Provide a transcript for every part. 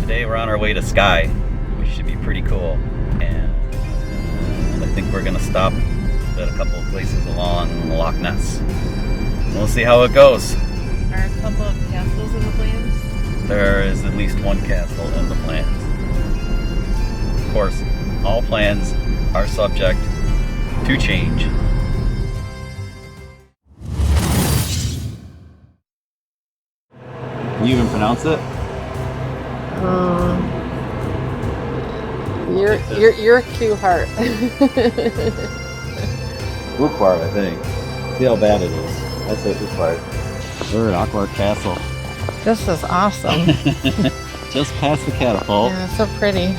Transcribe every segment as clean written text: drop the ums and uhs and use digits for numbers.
Today we're on our way to Skye, which should be pretty cool. And I think we're gonna stop at a couple of places along Loch Ness. We'll see how it goes. Are a couple of castles in the plans? There is at least one castle in the plans. Of course, all plans are subject to change. Can you even pronounce it? Urquhart. Urquhart, I think. See how bad it is. I'd say Urquhart. We're at Urquhart Castle. This is awesome. Just past the catapult. Yeah, it's so pretty.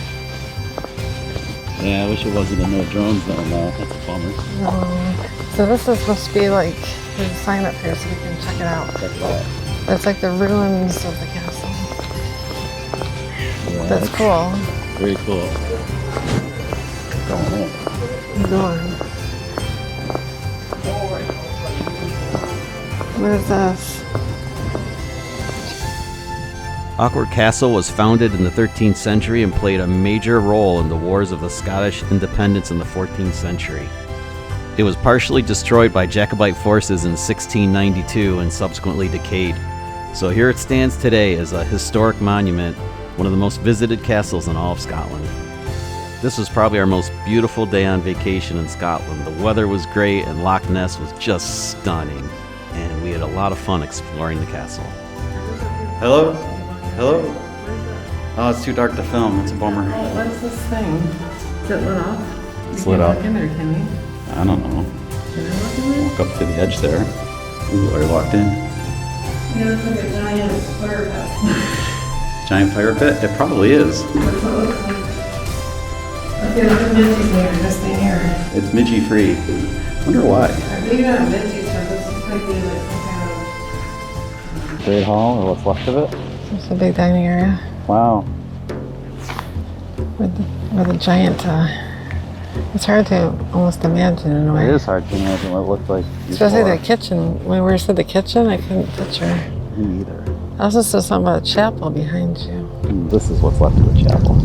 Yeah, I wish it wasn't a no drones zone though. That's a bummer. So this is supposed to be like, there's a sign up here so we can check it out. Check it out. It's like the ruins of the castle. Yeah, That's cool. Very cool. Going in. Go on. What is this? Urquhart Castle was founded in the 13th century and played a major role in the wars of the Scottish independence in the 14th century. It was partially destroyed by Jacobite forces in 1692 and subsequently decayed. So here it stands today as a historic monument, one of the most visited castles in all of Scotland. This was probably our most beautiful day on vacation in Scotland. The weather was great and Loch Ness was just stunning, and we had a lot of fun exploring the castle. Hello? Hello? Oh, it's too dark to film. It's a bummer. What's this thing? Is it lit off? It's lit up. Look in there, can we? I don't know. Can I look in there? Walk up to the edge there. Ooh, already walked in. Yeah, it's like a giant fire pit. Giant fire pit? It probably is. That's what it looks like. Okay, look at Midgey's there, this thing here. It's Midgey free. Wonder why. I believe not Midgey's, so this might be like some kind Great Hall, or what's left of it? of, it's a big dining area Wow. with a giant, it's hard to almost imagine in a way. It is hard to imagine what it looked like Especially before. the kitchen. When we said the kitchen, I couldn't picture. Me either. I also saw something about a chapel behind you. This is what's left of the chapel.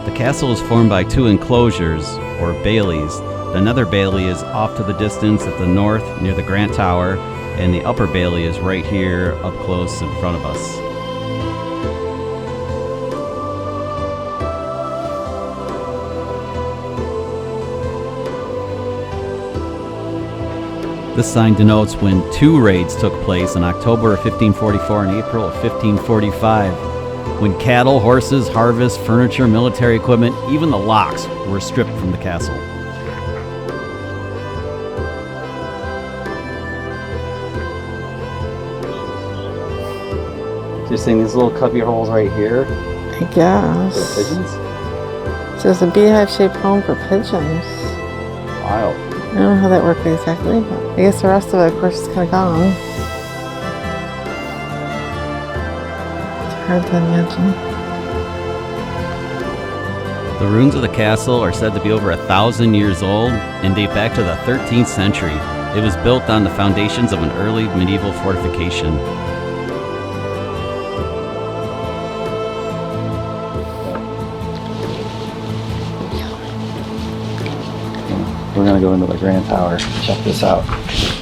The castle is formed by two enclosures, or baileys. The nether bailey is off to the distance at the north near the Grand Tower, and the upper bailey is right here up close in front of us. This sign denotes when two raids took place in October of 1544 and April of 1545. When cattle, horses, harvest, furniture, military equipment, even the locks were stripped from the castle. Just seeing these little cubby holes right here. I guess. For pigeons? So it's a beehive-shaped home for pigeons. Wild. I don't know how that worked exactly, but I guess the rest of it, of course, is kind of gone. It's hard to imagine. The ruins of the castle are said to be over 1,000 years old and date back to the 13th century. It was built on the foundations of an early medieval fortification. We're gonna go into the Grand Tower. Check this out.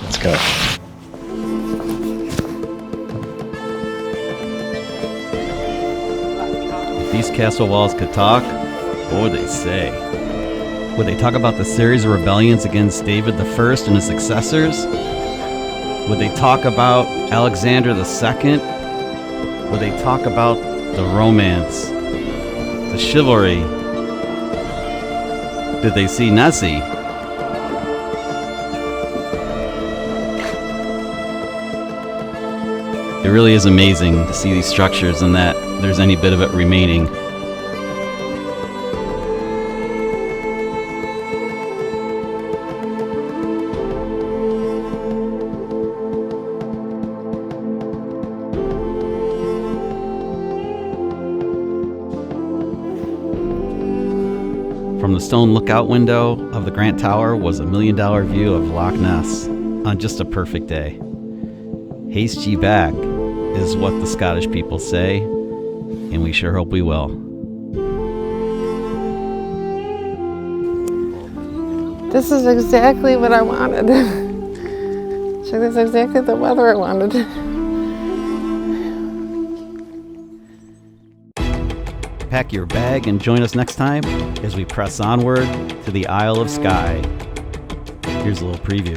Let's go. If these castle walls could talk, what would they say? Would they talk about the series of rebellions against David I and his successors? Would they talk about Alexander II? Would they talk about the romance, the chivalry? Did they see Nessie? It really is amazing to see these structures and that there's any bit of it remaining. From the the stone lookout window of the Grant Tower was a $1 million view of Loch Ness on just a perfect day. Haste ye back is what the Scottish people say, and we sure hope we will. This is exactly what I wanted. So this is exactly the weather I wanted. Pack your bag and join us next time as we press onward to the Isle of Skye. Here's a little preview.